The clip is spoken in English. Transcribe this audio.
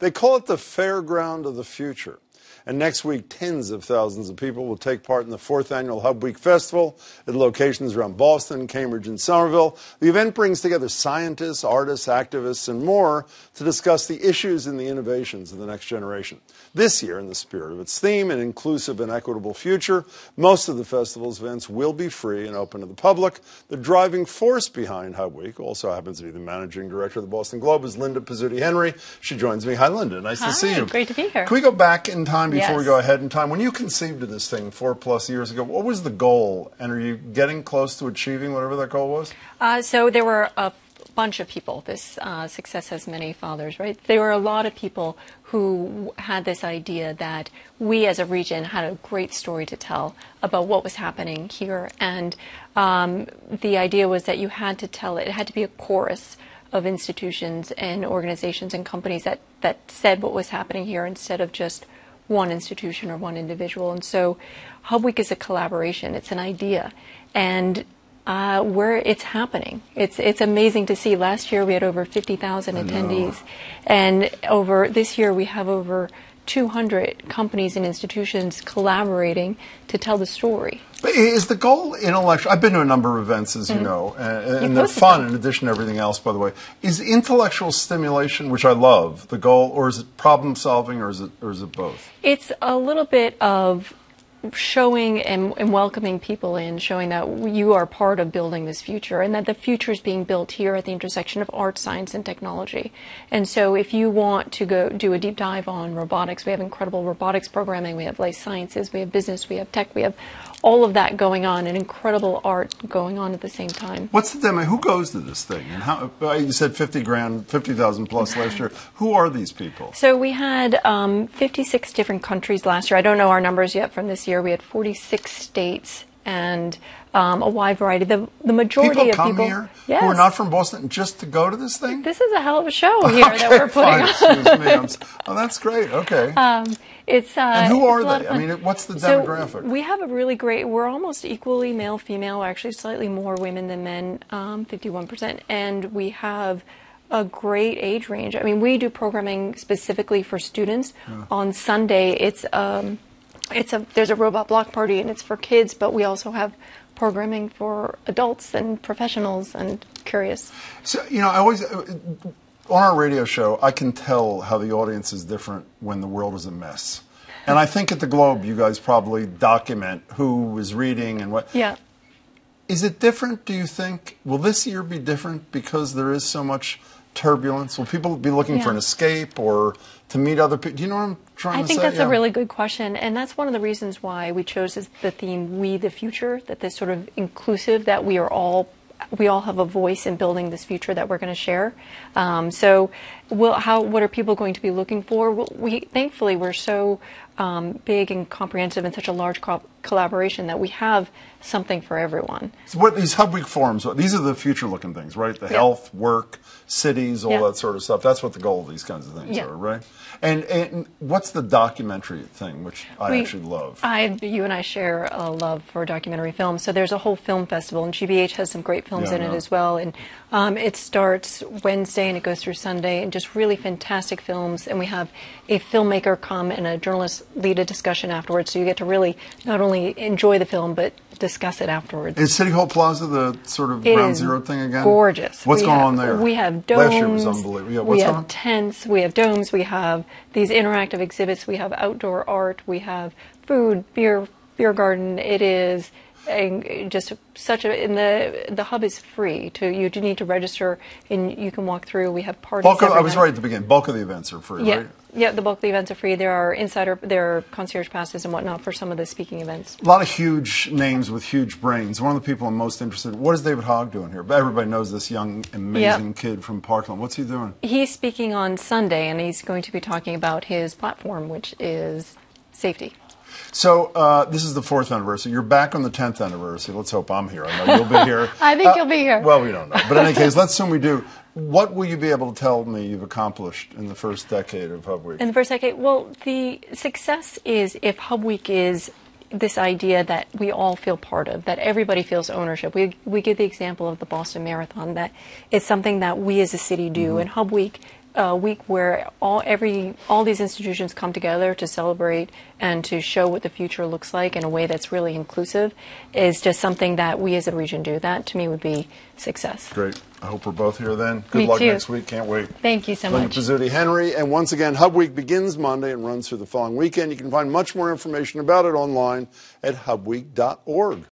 They call it the fairground of the future. And next week, tens of thousands of people will take part in the 4th annual HUBweek Festival at locations around Boston, Cambridge, and Somerville. The event brings together scientists, artists, activists, and more to discuss the issues and the innovations of the next generation. This year, in the spirit of its theme, an inclusive and equitable future, most of the festival's events will be free and open to the public. The driving force behind HUBweek, also happens to be the managing director of the Boston Globe, is Linda Pizzuti Henry. She joins me. Hi, Linda. Nice to see you. Great to be here. Can we go back in time before Yes. we go ahead in time? When you conceived of this thing 4+ years ago, what was the goal? And are you getting close to achieving whatever that goal was? So there were a bunch of people. This success has many fathers, right? There were a lot of people who had this idea that we as a region had a great story to tell about what was happening here. And the idea was that you had to tell it. It had to be a chorus of institutions and organizations and companies that said what was happening here instead of just one institution or one individual. And so HUBweek is a collaboration. It's an idea. And where it's happening. It's amazing to see. Last year we had over 50,000 attendees. And this year we have over 200 companies and institutions collaborating to tell the story. But is the goal intellectual? I've been to a number of events, as you know, and they're fun in addition to everything else, by the way. Is intellectual stimulation, which I love, the goal, or is it problem solving, or is it both? It's a little bit of showing and welcoming people in, showing that you are part of building this future and that the future is being built here at the intersection of art, science, and technology. And so if you want to go do a deep dive on robotics, we have incredible robotics programming, we have life sciences, we have business, we have tech, we have all of that going on and incredible art going on at the same time. What's the demo? Who goes to this thing? And how? You said 50,000 plus last year. Who are these people? So we had 56 different countries last year. I don't know our numbers yet from this year. We had 46 states and a wide variety. The majority of people here yes. who are not from Boston just to go to this thing? This is a hell of a show here that we're putting on. Excuse me. Oh, that's great. Okay. And who are they? I mean, what's the demographic? So we have a really great, we're almost equally male, female, actually slightly more women than men, 51%. And we have a great age range. I mean, we do programming specifically for students. Yeah. On Sunday, there's a robot block party and it's for kids, but we also have programming for adults and professionals and curious. So, I always, on our radio show, I can tell how the audience is different when the world is a mess. And I think at the Globe, you guys probably document who is reading and what. Yeah. Is it different, do you think? Will this year be different because there is so much turbulence? Will people be looking for an escape or to meet other people? Do you know what I'm trying to say? I think that's a really good question, and that's one of the reasons why we chose the theme "We the Future," that this sort of inclusive, that we all have a voice in building this future that we're going to share. So what are people going to be looking for? Well, thankfully we're so big and comprehensive and such a large collaboration that we have something for everyone. So what these HUBweek forums, these are the future-looking things, right? The health, work, cities, all that sort of stuff. That's what the goal of these kinds of things are, right? And what's the documentary thing, which I actually love? You and I share a love for documentary films. So there's a whole film festival, and GBH has some great films in it as well. And it starts Wednesday and it goes through Sunday, and just really fantastic films. And we have a filmmaker come and a journalist lead a discussion afterwards, so you get to really not only enjoy the film, but discuss it afterwards. Is City Hall Plaza the sort of ground zero thing again? Gorgeous. What's going on there? We have domes. Last year was unbelievable. Yeah, what's going on? Tents. We have domes. We have these interactive exhibits. We have outdoor art. We have food, beer garden. It is just such a. And the hub is free. You do need to register, and you can walk through. We have parties. I was right at the beginning. Bulk of the events are free, right? Yeah, the bulk of the events are free. There are concierge passes and whatnot for some of the speaking events. A lot of huge names with huge brains. One of the people I'm most interested in, what is David Hogg doing here? Everybody knows this young, amazing kid from Parkland. What's he doing? He's speaking on Sunday, and he's going to be talking about his platform, which is safety. So this is the 4th anniversary. You're back on the 10th anniversary. Let's hope I'm here. I know you'll be here. I think you'll be here. Well, we don't know. But in any case, let's assume we do. What will you be able to tell me you've accomplished in the first decade of HUBweek? In the first decade? Well, the success is if HUBweek is this idea that we all feel part of, that everybody feels ownership. We give the example of the Boston Marathon, that it's something that we as a city do, and HUBweek a week where all these institutions come together to celebrate and to show what the future looks like in a way that's really inclusive is just something that we as a region do. That, to me, would be success. Great. I hope we're both here then. Good Me luck too. next week. Can't wait. Thank you so Linda much. Pizzuti, Henry. And once again, Hub Week begins Monday and runs through the following weekend. You can find much more information about it online at hubweek.org.